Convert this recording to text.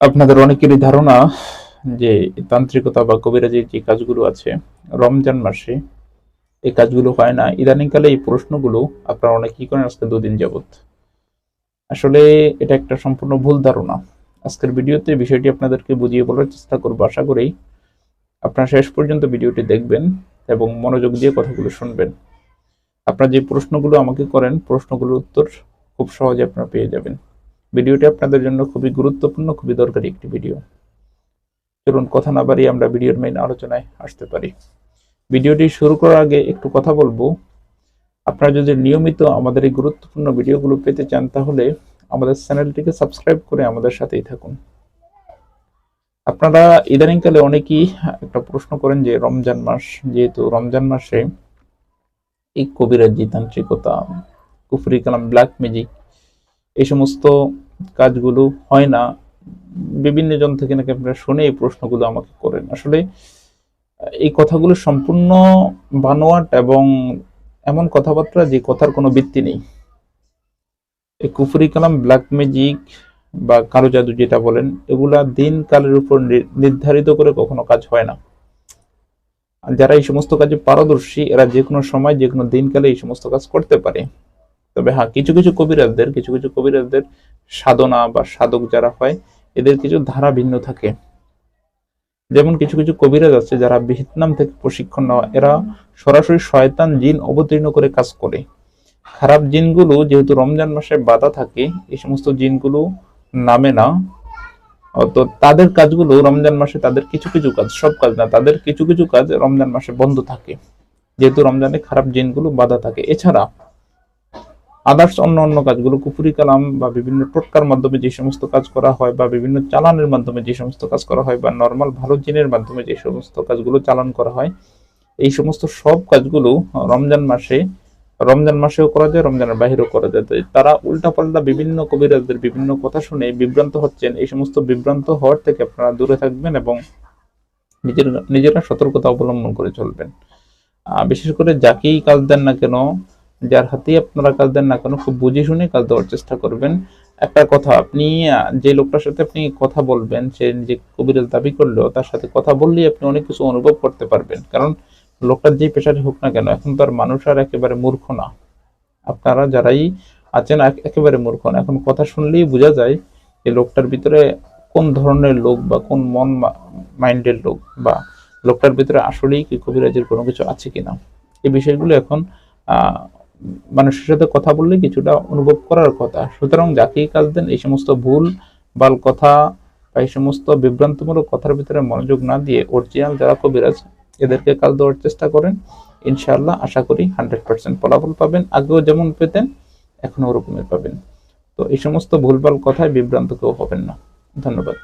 আপনাদের অনেকেরই ধারণা যে তান্ত্রিকতা বা কবিরাজির যে কাজগুলো আছে রমজান মাসে এই কাজগুলো হয় না। ইদানিংকালে এই প্রশ্নগুলো আপনারা অনেকেই করেন আজকে দুদিন যাবত। আসলে এটা একটা সম্পূর্ণ ভুল ধারণা। আজকের ভিডিওতে বিষয়টি আপনাদেরকে বুঝিয়ে বলার চেষ্টা করবো। আশা করি আপনারা শেষ পর্যন্ত ভিডিওটি দেখবেন এবং মনোযোগ দিয়ে কথাগুলো শুনবেন। আপনারা যে প্রশ্নগুলো আমাকে করেন প্রশ্নগুলোর উত্তর খুব সহজে আপনারা পেয়ে যাবেন। ভিডিওটি আপনাদের জন্য খুবই গুরুত্বপূর্ণ, খুবই দরকারি একটি ভিডিও। চলুন কথা না বাড়িয়ে আমরা ভিডিওর মেইন আলোচনায় আসতে পারি। ভিডিওটি শুরু করার আগে একটু কথা বলবো। আপনারা যদি নিয়মিত আমাদের এই গুরুত্বপূর্ণ ভিডিওগুলো পেতে চান তাহলে আমাদের চ্যানেলটিকে সাবস্ক্রাইব করে আমাদের সাথেই থাকুন। আপনারা ইদানিংকালে অনেকেই একটা প্রশ্ন করেন যে রমজান মাস, যেহেতু রমজান মাসে এই কবিরাজি, তান্ত্রিকতা, কুফরি কালাম, ব্ল্যাক ম্যাজিক এই সমস্ত কাজগুলো হয় না। বিভিন্ন জন থেকে নাকি আপনারা শুনে এই প্রশ্নগুলো আমাকে করেন। আসলে এই কথাগুলো সম্পূর্ণ বানোয়াট এবং এমন কথাবার্তা যে কথার কোনো ভিত্তি নেই। এই কুফরি কালাম, ব্ল্যাক ম্যাজিক বা কালো জাদু যেটা বলেন, এগুলা দিন কালের উপর নির্ধারিত করে কখনো কাজ হয় না। আর যারা এই সমস্ত কাজে পারদর্শী এরা যে কোনো সময় যে কোনো দিনকালে এই সমস্ত কাজ করতে পারে। তবে হ্যাঁ, কিছু কিছু কবিরাজদের সাধনা বা সাধক যারা হয় এদের কিছু ধারা ভিন্ন থাকে। যেমন কিছু কিছু কবিরাজ আছে যারা ভিয়েতনাম থেকে প্রশিক্ষণ নেওয়া, এরা সরাসরি শয়তান জিন অবতীর্ণ করে কাজ করে। খারাপ জিনগুলো যেহেতু রমজান মাসে বাধা থাকে, এই সমস্ত জিনগুলো নামে না। তো তাদের কাজগুলো রমজান মাসে, তাদের কিছু কিছু কাজ, সব কাজ না, তাদের কিছু কিছু কাজ রমজান মাসে বন্ধ থাকে, যেহেতু রমজানে খারাপ জিনগুলো বাধা থাকে। এছাড়া আদার্স অন্য অন্য কাজগুলো কুফরি কালাম বা বিভিন্ন টোটকার মাধ্যমে যে সমস্ত কাজ করা হয় বা বিভিন্ন চালানের মাধ্যমে যে সমস্ত কাজ করা হয় বা নর্মাল ভালো জিনের মাধ্যমে যে সমস্ত কাজগুলো চালান করা হয়, এই সমস্ত সব কাজগুলো রমজান মাসেও করা যায়, রমজানের বাহিরেও করা যায়। তারা উল্টাপাল্টা বিভিন্ন কবিরাজদের বিভিন্ন কথা শুনে বিভ্রান্ত হচ্ছেন। এই সমস্ত বিভ্রান্ত হওয়ার থেকে আপনারা দূরে থাকবেন এবং নিজেরা সতর্কতা অবলম্বন করে চলবেন। বিশেষ করে যাকেই কাজ দেন না কেন, যার হাতেই আপনারা কাজ দেন না কেন, খুব বুঝে শুনে কাজ দেওয়ার চেষ্টা করবেন। একটা কথা, আপনি যে লোকটার সাথে আপনি কথা বলবেন, সে যে কবিরাজ দাবি করলেও তার সাথে কথা বললেই আপনি অনেক কিছু অনুভব করতে পারবেন। কারণ লোকটার যে পেশারই হোক না কেন, এখন তো আর মানুষ আর একেবারে মূর্খ না। আপনারা যারাই আছেন একেবারে মূর্খ না। এখন কথা শুনলেই বোঝা যায় এই লোকটার ভিতরে কোন ধরনের লোক বা কোন মন মাইন্ডের লোক, বা লোকটার ভিতরে আসলেই কি কবিরাজের কোনো কিছু আছে কিনা। এই বিষয়গুলো এখন মানুষের সাথে কথা বললে কিছুটা অনুভব করার কথা। সুতরাং যাকেই কাজ দেন এই সমস্ত ভুল বাল কথা বা এই সমস্ত বিভ্রান্তমূলক কথার ভিতরে মনোযোগ না দিয়ে অরিজিনাল যারা কবিরাজ এদেরকে কাজ দেওয়ার চেষ্টা করেন। ইনশাআল্লাহ আশা করি 100% ফলাফল পাবেন। আগেও যেমন পেতেন এখনো ওরকমই পাবেন। তো এই সমস্ত ভুলভাল কথায় বিভ্রান্ত কেউ হবেন না। ধন্যবাদ।